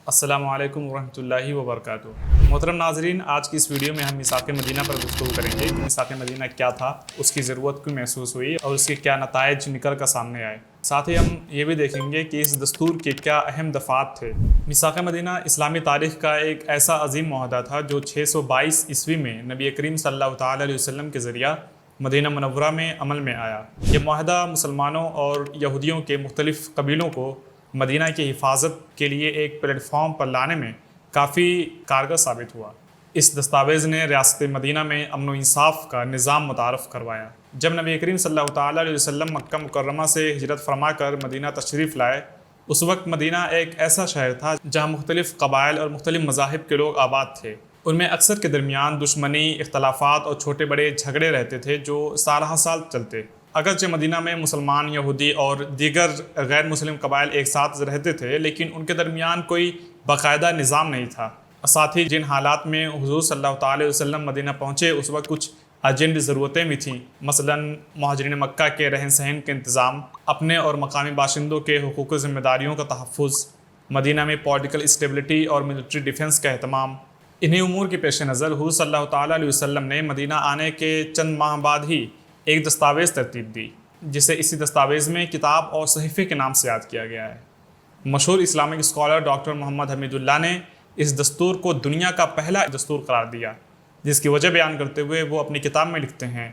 السلام علیکم ورحمۃ اللہ وبرکاتہ۔ محترم ناظرین، آج کی اس ویڈیو میں ہم میثاق مدینہ پر گفتگو کریں گے کہ میثاق مدینہ کیا تھا، اس کی ضرورت کیوں محسوس ہوئی اور اس کے کیا نتائج نکل کر سامنے آئے۔ ساتھ ہی ہم یہ بھی دیکھیں گے کہ اس دستور کے کیا اہم دفعات تھے۔ میثاق مدینہ اسلامی تاریخ کا ایک ایسا عظیم معاہدہ تھا جو 622 عیسوی میں نبی کریم صلی اللہ تعالیٰ علیہ وسلم کے ذریعہ مدینہ منورہ میں عمل میں آیا۔ یہ معاہدہ مسلمانوں اور یہودیوں کے مختلف قبیلوں کو مدینہ کی حفاظت کے لیے ایک پلیٹ فارم پر لانے میں کافی کارگر ثابت ہوا۔ اس دستاویز نے ریاست مدینہ میں امن و انصاف کا نظام متعارف کروایا۔ جب نبی کریم صلی اللہ تعالیٰ علیہ وسلم مکہ مکرمہ سے ہجرت فرما کر مدینہ تشریف لائے، اس وقت مدینہ ایک ایسا شہر تھا جہاں مختلف قبائل اور مختلف مذاہب کے لوگ آباد تھے۔ ان میں اکثر کے درمیان دشمنی، اختلافات اور چھوٹے بڑے جھگڑے رہتے تھے جو سالہ سال چلتے۔ اگرچہ مدینہ میں مسلمان، یہودی اور دیگر غیر مسلم قبائل ایک ساتھ رہتے تھے، لیکن ان کے درمیان کوئی باقاعدہ نظام نہیں تھا۔ ساتھ ہی جن حالات میں حضور صلی اللہ تعالیٰ علیہ وسلم مدینہ پہنچے، اس وقت کچھ ارجنٹ ضرورتیں بھی تھیں، مثلاً مہاجرین مکہ کے رہن سہن کے انتظام، اپنے اور مقامی باشندوں کے حقوق و ذمہ داریوں کا تحفظ، مدینہ میں پولیٹیکل اسٹیبلٹی اور ملٹری ڈیفنس کا اہتمام۔ انہی امور کے پیش نظر حضور صلی اللہ تعالیٰ علیہ وسلم نے مدینہ آنے کے چند ماہ بعد ہی ایک دستاویز ترتیب دی، جسے اسی دستاویز میں کتاب اور صحیفے کے نام سے یاد کیا گیا ہے۔ مشہور اسلامک اسکالر ڈاکٹر محمد حمید اللہ نے اس دستور کو دنیا کا پہلا دستور قرار دیا، جس کی وجہ بیان کرتے ہوئے وہ اپنی کتاب میں لکھتے ہیں: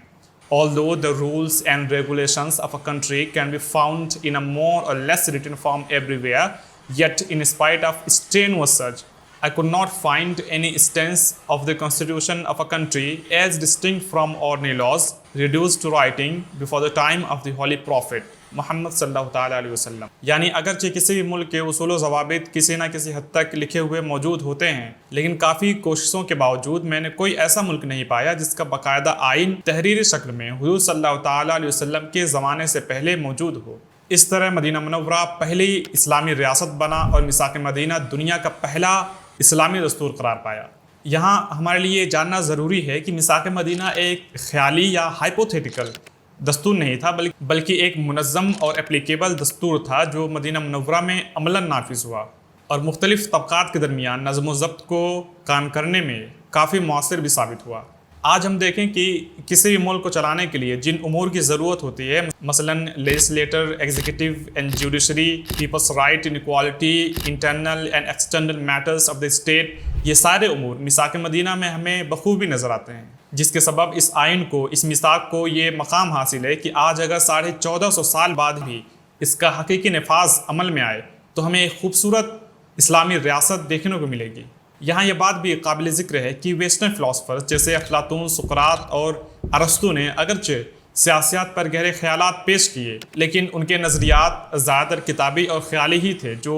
Although the rules and regulations of a country can be found in a more or less written form everywhere, yet in spite of strenuous search, I could not find any instance of the constitution of a country as distinct from ordinary laws reduced to writing before the time of the Holy Prophet محمد صلی اللہ تعالیٰ علیہ وسلم۔ یعنی اگرچہ کسی بھی ملک کے اصول و ضوابط کسی نہ کسی حد تک لکھے ہوئے موجود ہوتے ہیں، لیکن کافی کوششوں کے باوجود میں نے کوئی ایسا ملک نہیں پایا جس کا باقاعدہ آئین تحریری شکل میں حضور صلی اللہ تعالیٰ علیہ وسلم کے زمانے سے پہلے موجود ہو۔ اس طرح مدینہ منورہ پہلی اسلامی ریاست بنا اور میثاق مدینہ دنیا کا پہلا اسلامی دستور قرار پایا۔ یہاں ہمارے لیے جاننا ضروری ہے کہ میثاق مدینہ ایک خیالی یا ہائپوتھیٹیکل دستور نہیں تھا، بلکہ ایک منظم اور اپلیکیبل دستور تھا جو مدینہ منورہ میں عملاً نافذ ہوا اور مختلف طبقات کے درمیان نظم و ضبط کو قائم کرنے میں کافی مؤثر بھی ثابت ہوا۔ آج ہم دیکھیں کہ کسی بھی ملک کو چلانے کے لیے جن امور کی ضرورت ہوتی ہے، مثلاً legislator, executive and judiciary, people's right and equality, internal and external matters of the state, یہ سارے امور میثاق مدینہ میں ہمیں بخوبی نظر آتے ہیں، جس کے سبب اس آئین کو، اس میثاق کو یہ مقام حاصل ہے کہ آج اگر 1450 سال بعد بھی اس کا حقیقی نفاذ عمل میں آئے تو ہمیں ایک خوبصورت اسلامی ریاست دیکھنے کو ملے گی۔ یہاں یہ بات بھی قابل ذکر ہے کہ ویسٹرن فلاسفرز جیسے افلاطون، سقراط اور ارسطو نے اگرچہ سیاسیات پر گہرے خیالات پیش کیے، لیکن ان کے نظریات زیادہ تر کتابی اور خیالی ہی تھے جو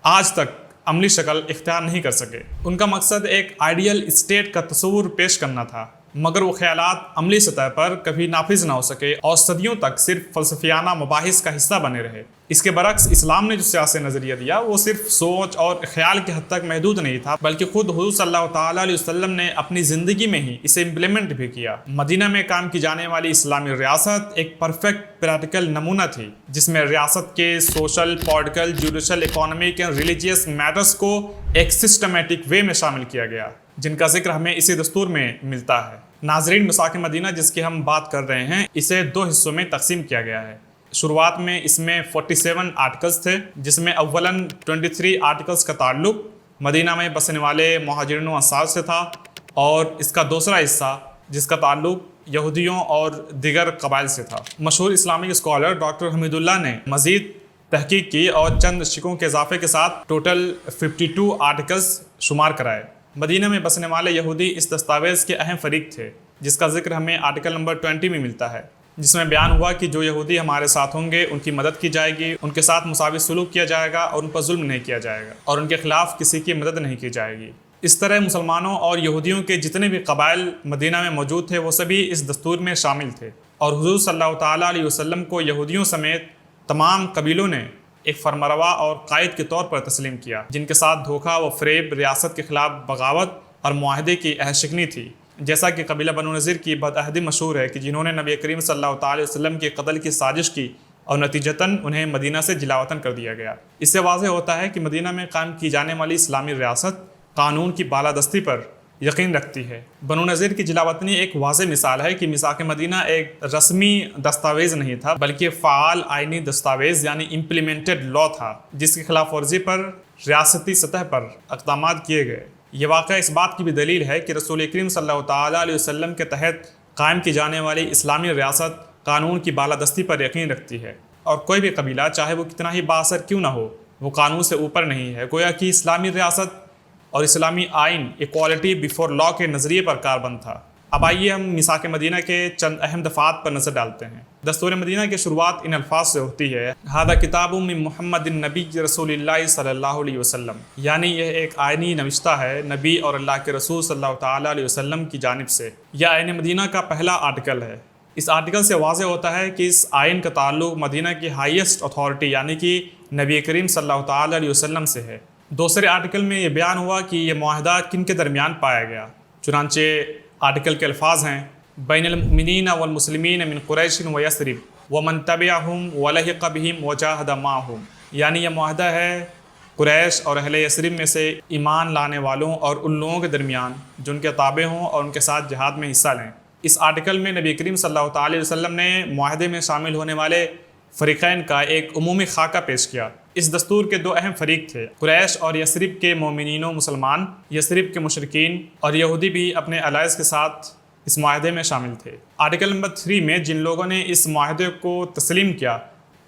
آج تک عملی شکل اختیار نہیں کر سکے۔ ان کا مقصد ایک آئیڈیل اسٹیٹ کا تصور پیش کرنا تھا، مگر وہ خیالات عملی سطح پر کبھی نافذ نہ ہو سکے اور صدیوں تک صرف فلسفیانہ مباحث کا حصہ بنے رہے۔ اس کے برعکس اسلام نے جو سیاسی نظریہ دیا وہ صرف سوچ اور خیال کی حد تک محدود نہیں تھا، بلکہ خود حضور صلی اللہ تعالیٰ علیہ وسلم نے اپنی زندگی میں ہی اسے امپلیمنٹ بھی کیا۔ مدینہ میں قائم کی جانے والی اسلامی ریاست ایک پرفیکٹ پریکٹیکل نمونہ تھی، جس میں ریاست کے سوشل، پولیٹیکل، جوڈیشل، اکانومک اور ریلیجیس میٹرز کو ایک سسٹمیٹک وے میں شامل کیا گیا، جن کا ذکر ہمیں اسی دستور میں ملتا ہے۔ ناظرین، میثاق مدینہ جس کی ہم بات کر رہے ہیں، اسے 2 حصوں میں تقسیم کیا گیا ہے۔ شروعات میں اس میں 47 آرٹیکلز تھے، جس میں اولاً 23 آرٹیکلز کا تعلق مدینہ میں بسنے والے مہاجرین و انصار سے تھا، اور اس کا دوسرا حصہ جس کا تعلق یہودیوں اور دیگر قبائل سے تھا۔ مشہور اسلامک اسکالر ڈاکٹر حمید اللہ نے مزید تحقیق کی اور چند شکوں کے اضافے کے ساتھ ٹوٹل 52 آرٹیکلز شمار کرائے۔ مدینہ میں بسنے والے یہودی اس دستاویز کے اہم فریق تھے، جس کا ذکر ہمیں آرٹیکل نمبر 20 میں ملتا ہے، جس میں بیان ہوا کہ جو یہودی ہمارے ساتھ ہوں گے ان کی مدد کی جائے گی، ان کے ساتھ مساوی سلوک کیا جائے گا اور ان پر ظلم نہیں کیا جائے گا، اور ان کے خلاف کسی کی مدد نہیں کی جائے گی۔ اس طرح مسلمانوں اور یہودیوں کے جتنے بھی قبائل مدینہ میں موجود تھے وہ سبھی اس دستور میں شامل تھے، اور حضور صلی اللہ تعالیٰ علیہ وسلم کو یہودیوں سمیت تمام قبیلوں نے ایک فرمانروا اور قائد کے طور پر تسلیم کیا، جن کے ساتھ دھوکہ و فریب، ریاست کے خلاف بغاوت اور معاہدے کی عہد شکنی تھی۔ جیسا کہ قبیلہ بنو نذیر کی بدعہدی مشہور ہے کہ جنہوں نے نبی کریم صلی اللہ تعالیٰ علیہ وسلم کے قتل کی سازش کی اور نتیجتاً انہیں مدینہ سے جلاوطن کر دیا گیا۔ اس سے واضح ہوتا ہے کہ مدینہ میں قائم کی جانے والی اسلامی ریاست قانون کی بالادستی پر یقین رکھتی ہے۔ بنو نذیر کی جلاوطنی ایک واضح مثال ہے کہ میثاق مدینہ ایک رسمی دستاویز نہیں تھا بلکہ فعال آئینی دستاویز یعنی امپلیمنٹڈ لا تھا، جس کی خلاف ورزی پر ریاستی سطح پر اقدامات کیے گئے۔ یہ واقعہ اس بات کی بھی دلیل ہے کہ رسول کریم صلی اللہ تعالیٰ علیہ وسلم کے تحت قائم کی جانے والی اسلامی ریاست قانون کی بالادستی پر یقین رکھتی ہے، اور کوئی بھی قبیلہ چاہے وہ کتنا ہی بااثر کیوں نہ ہو وہ قانون سے اوپر نہیں ہے۔ گویا کہ اسلامی ریاست اور اسلامی آئین ایکوالٹی بیفور لا کے نظریے پر کاربند تھا۔ اب آئیے ہم میثاق مدینہ کے چند اہم دفعات پر نظر ڈالتے ہیں۔ دستور مدینہ کی شروعات ان الفاظ سے ہوتی ہے: ھذا کتاب من محمد النبی رسول اللہ صلی اللہ علیہ وسلم، یعنی یہ ایک آئینی نوشتہ ہے نبی اور اللہ کے رسول صلی اللہ تعالیٰ علیہ وسلم کی جانب سے۔ یہ آئین مدینہ کا پہلا آرٹیکل ہے۔ اس آرٹیکل سے واضح ہوتا ہے کہ اس آئین کا تعلق مدینہ کی ہائیسٹ اتھارٹی یعنی کہ نبی کریم صلی اللہ تعالیٰ علیہ وسلم سے ہے۔ دوسرے آرٹیکل میں یہ بیان ہوا کہ یہ معاہدہ کن کے درمیان پایا گیا، چنانچہ آرٹیکل کے الفاظ ہیں: بین المؤمنین والمسلمین من قریش ویثرب ومن تبعہم ولحق بہم وجاہد معہم، یعنی یہ معاہدہ ہے قریش اور اہل یثرب میں سے ایمان لانے والوں اور ان لوگوں کے درمیان جو ان کے تابع ہوں اور ان کے ساتھ جہاد میں حصہ لیں۔ اس آرٹیکل میں نبی کریم صلی اللہ تعالیٰ علیہ وسلم نے معاہدے میں شامل ہونے والے فریقین کا ایک عمومی خاکہ پیش کیا۔ اس دستور کے دو اہم فریق تھے: قریش اور یثرب کے مومنین و مسلمان۔ یثرب کے مشرکین اور یہودی بھی اپنے الائز کے ساتھ اس معاہدے میں شامل تھے۔ آرٹیکل نمبر 3 میں جن لوگوں نے اس معاہدے کو تسلیم کیا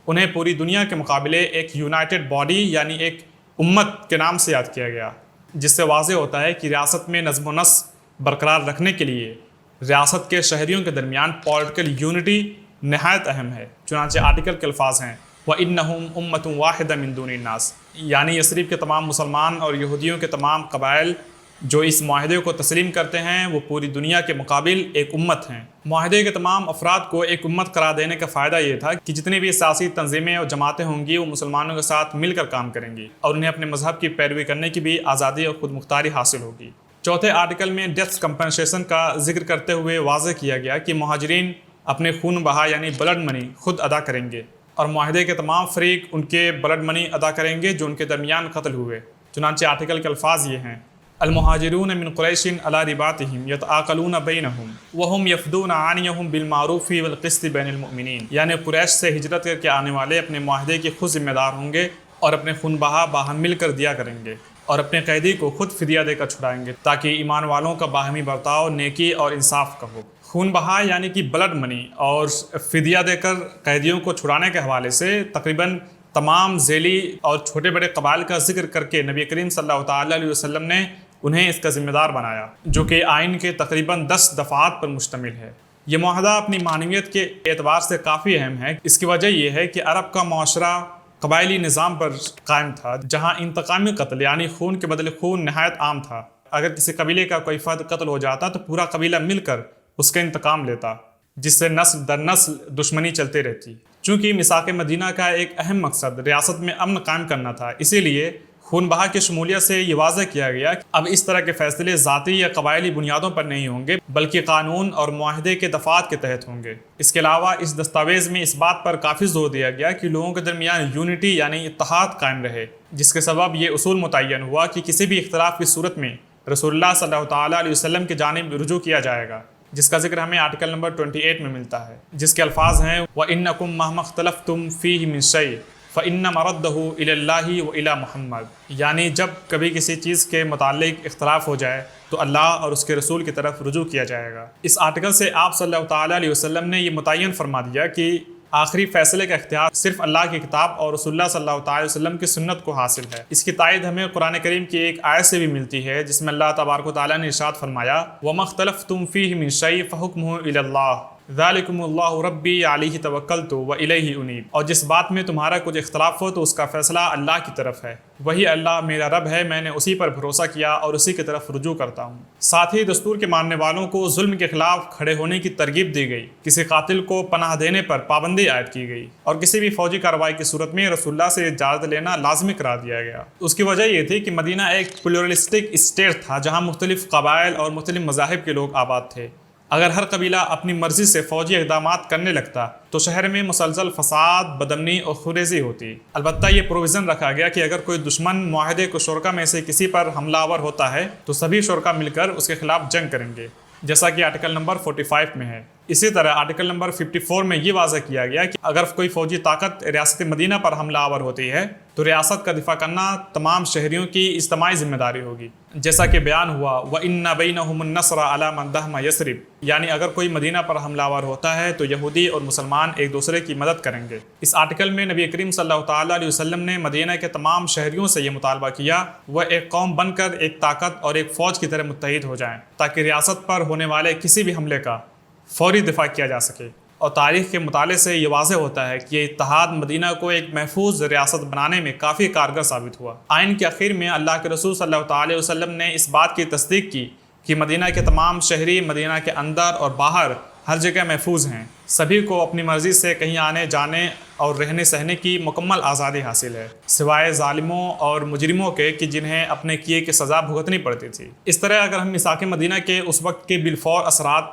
انہیں پوری دنیا کے مقابلے ایک یونائٹڈ باڈی یعنی ایک امت کے نام سے یاد کیا گیا، جس سے واضح ہوتا ہے کہ ریاست میں نظم و نسق برقرار رکھنے کے لیے ریاست کے شہریوں کے درمیان پولیٹیکل یونٹی نہایت اہم ہے۔ چنانچہ آرٹیکل کے الفاظ ہیں: وَإِنَّهُمْ أُمَّةٌ وَاحِدَةٌ مِّن دُونِ النَّاسِ، یعنی یثرب کے تمام مسلمان اور یہودیوں کے تمام قبائل جو اس معاہدے کو تسلیم کرتے ہیں وہ پوری دنیا کے مقابل ایک امت ہیں۔ معاہدے کے تمام افراد کو ایک امت قرار دینے کا فائدہ یہ تھا کہ جتنی بھی سیاسی تنظیمیں اور جماعتیں ہوں گی وہ مسلمانوں کے ساتھ مل کر کام کریں گی اور انہیں اپنے مذہب کی پیروی کرنے کی بھی آزادی اور خود مختاری حاصل ہوگی۔ چوتھے آرٹیکل میں ڈیتھ کمپنسیشن کا ذکر کرتے ہوئے واضح کیا گیا کہ مہاجرین اپنے خون بہا یعنی بلڈ منی خود ادا کریں گے اور معاہدے کے تمام فریق ان کے بلڈ منی ادا کریں گے جو ان کے درمیان قتل ہوئے۔ چنانچہ آرٹیکل کے الفاظ یہ ہیں: المہاجرون من قریش علی رباطہم یتعاقلون بینہم وہم یفدون عنیہم بالمعروف والقسط بین المؤمنین، یعنی قریش سے ہجرت کر کے آنے والے اپنے معاہدے کے خود ذمہ دار ہوں گے اور اپنے خون بہا باہم مل کر دیا کریں گے اور اپنے قیدی کو خود فدیہ دے کر چھڑائیں گے تاکہ ایمان والوں کا باہمی برتاؤ نیکی اور انصاف کا ہو۔ خون بہا یعنی کہ بلڈ منی اور فدیہ دے کر قیدیوں کو چھڑانے کے حوالے سے تقریباً تمام ذیلی اور چھوٹے بڑے قبائل کا ذکر کر کے نبی کریم صلی اللہ تعالیٰ علیہ وسلم نے انہیں اس کا ذمہ دار بنایا، جو کہ آئین کے تقریباً 10 دفعات پر مشتمل ہے۔ یہ معاہدہ اپنی معنویت کے اعتبار سے کافی اہم ہے۔ اس کی وجہ یہ ہے کہ عرب کا معاشرہ قبائلی نظام پر قائم تھا جہاں انتقامی قتل یعنی خون کے بدلے خون نہایت عام تھا۔ اگر کسی قبیلے کا کوئی فرد قتل ہو جاتا تو پورا قبیلہ مل کر اس کا انتقام لیتا، جس سے نسل در نسل دشمنی چلتے رہتی۔ چونکہ میثاق مدینہ کا ایک اہم مقصد ریاست میں امن قائم کرنا تھا، اسی لیے خون بہا کی شمولیت سے یہ واضح کیا گیا کہ اب اس طرح کے فیصلے ذاتی یا قبائلی بنیادوں پر نہیں ہوں گے بلکہ قانون اور معاہدے کے دفعات کے تحت ہوں گے۔ اس کے علاوہ اس دستاویز میں اس بات پر کافی زور دیا گیا کہ لوگوں کے درمیان یونٹی یعنی اتحاد قائم رہے، جس کے سبب یہ اصول متعین ہوا کہ کسی بھی اختلاف کی صورت میں رسول اللہ صلی اللہ تعالیٰ علیہ وسلم کی جانب رجوع کیا جائے گا، جس کا ذکر ہمیں آرٹیکل نمبر 28 میں ملتا ہے، جس کے الفاظ ہیں: وَإِنَّكُمْ مَهْمَا اخْتَلَفْتُمْ فِيهِ مِنْ شَيْءٍ فَإِنَّ مَرَدَّهُ إِلَى اللَّهِ وَإِلَى مُحَمَّدٍ، یعنی جب کبھی کسی چیز کے متعلق اختلاف ہو جائے تو اللہ اور اس کے رسول کی طرف رجوع کیا جائے گا۔ اس آرٹیکل سے آپ صلی اللہ تعالیٰ علیہ وسلم نے یہ متعین فرما دیا کہ آخری فیصلے کا اختیار صرف اللہ کی کتاب اور رسول اللہ صلی اللہ تعالیٰ علیہ وسلم کی سنت کو حاصل ہے۔ اس کی تائید ہمیں قرآن کریم کی ایک آیت سے بھی ملتی ہے جس میں اللہ تبارک و تعالیٰ نے ارشاد فرمایا: وَمَا اخْتَلَفْتُمْ فِيهِ مِنْ شَيْءٍ فَحُكْمُهُ إِلَى اللَّهِ ذَلِكُمُ اللَّهُ رَبِّي عَلَيْهِ تَوَكَّلْتُ وَإِلَيْهِ أُنِيبُ، اور جس بات میں تمہارا کچھ اختلاف ہو تو اس کا فیصلہ اللہ کی طرف ہے، وہی اللہ میرا رب ہے، میں نے اسی پر بھروسہ کیا اور اسی کی طرف رجوع کرتا ہوں۔ ساتھ ہی دستور کے ماننے والوں کو ظلم کے خلاف کھڑے ہونے کی ترغیب دی گئی، کسی قاتل کو پناہ دینے پر پابندی عائد کی گئی اور کسی بھی فوجی کارروائی کی صورت میں رسول اللہ سے اجازت لینا لازمی قرار دیا گیا۔ اس کی وجہ یہ تھی کہ مدینہ ایک پلورلسٹک اسٹیٹ تھا جہاں مختلف قبائل اور مختلف مذاہب کے لوگ آباد تھے۔ اگر ہر قبیلہ اپنی مرضی سے فوجی اقدامات کرنے لگتا تو شہر میں مسلسل فساد، بدامنی اور خونریزی ہوتی۔ البتہ یہ پروویژن رکھا گیا کہ اگر کوئی دشمن معاہدے کو شرکا میں سے کسی پر حملہ آور ہوتا ہے تو سبھی شرکا مل کر اس کے خلاف جنگ کریں گے، جیسا کہ آرٹیکل نمبر 45 میں ہے۔ اسی طرح آرٹیکل نمبر 54 میں یہ واضح کیا گیا کہ اگر کوئی فوجی طاقت ریاست مدینہ پر حملہ آور ہوتی ہے تو ریاست کا دفاع کرنا تمام شہریوں کی اجتماعی ذمہ داری ہوگی، جیسا کہ بیان ہوا وَإِنَّ بَيْنَهُمُ النَّصْرَ عَلَى مَنْ دَهْمَ يَثْرِبَ، یعنی اگر کوئی مدینہ پر حملہ آور ہوتا ہے تو یہودی اور مسلمان ایک دوسرے کی مدد کریں گے۔ اس آرٹیکل میں نبی کریم صلی اللہ تعالیٰ علیہ وسلم نے مدینہ کے تمام شہریوں سے یہ مطالبہ کیا وہ ایک قوم بن کر ایک طاقت اور ایک فوج کی طرح متحد ہو جائیں تاکہ ریاست پر ہونے والے کسی بھی حملے کا فوری دفاع کیا جا سکے۔ اور تاریخ کے مطالعے سے یہ واضح ہوتا ہے کہ یہ اتحاد مدینہ کو ایک محفوظ ریاست بنانے میں کافی کارگر ثابت ہوا۔ آئین کے آخر میں اللہ کے رسول صلی اللہ تعالیٰ علیہ وسلم نے اس بات کی تصدیق کی کہ مدینہ کے تمام شہری مدینہ کے اندر اور باہر ہر جگہ محفوظ ہیں، سبھی کو اپنی مرضی سے کہیں آنے جانے اور رہنے سہنے کی مکمل آزادی حاصل ہے، سوائے ظالموں اور مجرموں کے کہ جنہیں اپنے کیے کی سزا بھگتنی پڑتی تھی۔ اس طرح اگر ہم میثاق مدینہ کے اس وقت کے بالفور اثرات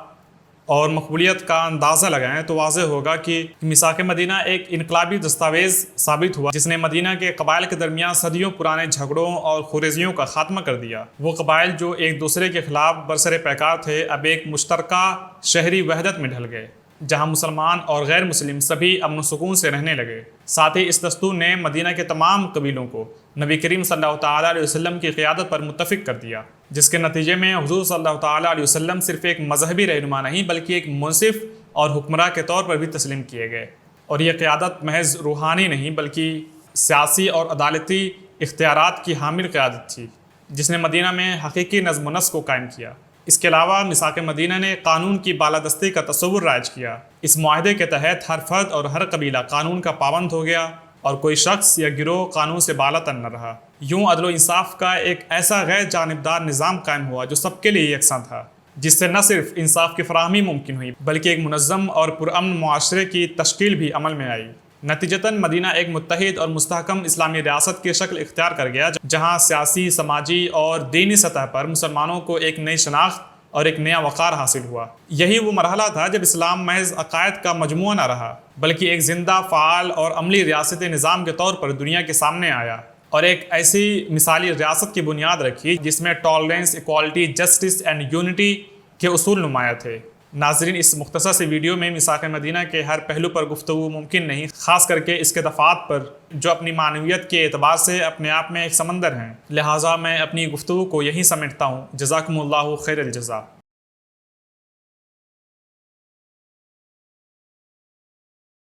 اور مقبولیت کا اندازہ لگائیں تو واضح ہوگا کہ میثاق مدینہ ایک انقلابی دستاویز ثابت ہوا جس نے مدینہ کے قبائل کے درمیان صدیوں پرانے جھگڑوں اور خونریزیوں کا خاتمہ کر دیا۔ وہ قبائل جو ایک دوسرے کے خلاف برسر پیکار تھے اب ایک مشترکہ شہری وحدت میں ڈھل گئے، جہاں مسلمان اور غیر مسلم سبھی امن و سکون سے رہنے لگے۔ ساتھ ہی اس دستور نے مدینہ کے تمام قبیلوں کو نبی کریم صلی اللہ تعالیٰ علیہ وسلم کی قیادت پر متفق کر دیا، جس کے نتیجے میں حضور صلی اللہ تعالیٰ علیہ وسلم صرف ایک مذہبی رہنما نہیں بلکہ ایک منصف اور حکمراں کے طور پر بھی تسلیم کیے گئے۔ اور یہ قیادت محض روحانی نہیں بلکہ سیاسی اور عدالتی اختیارات کی حامل قیادت تھی، جس نے مدینہ میں حقیقی نظم و نسق کو قائم کیا۔ اس کے علاوہ میثاق مدینہ نے قانون کی بالادستی کا تصور رائج کیا۔ اس معاہدے کے تحت ہر فرد اور ہر قبیلہ قانون کا پابند ہو گیا اور کوئی شخص یا گروہ قانون سے بالاتر نہ رہا۔ یوں عدل و انصاف کا ایک ایسا غیر جانبدار نظام قائم ہوا جو سب کے لیے یکساں تھا، جس سے نہ صرف انصاف کی فراہمی ممکن ہوئی بلکہ ایک منظم اور پرامن معاشرے کی تشکیل بھی عمل میں آئی۔ نتیجتاً مدینہ ایک متحد اور مستحکم اسلامی ریاست کی شکل اختیار کر گیا، جہاں سیاسی، سماجی اور دینی سطح پر مسلمانوں کو ایک نئی شناخت اور ایک نیا وقار حاصل ہوا۔ یہی وہ مرحلہ تھا جب اسلام محض عقائد کا مجموعہ نہ رہا بلکہ ایک زندہ، فعال اور عملی ریاستی نظام کے طور پر دنیا کے سامنے آیا اور ایک ایسی مثالی ریاست کی بنیاد رکھی جس میں tolerance, equality, justice and unity کے اصول نمایاں تھے۔ ناظرین، اس مختصر سی ویڈیو میں میثاق مدینہ کے ہر پہلو پر گفتگو ممکن نہیں، خاص کر کے اس کے دفعات پر جو اپنی معنویت کے اعتبار سے اپنے آپ میں ایک سمندر ہیں۔ لہٰذا میں اپنی گفتگو کو یہیں سمیٹتا ہوں۔ جزاکم اللہ خیر الجزا۔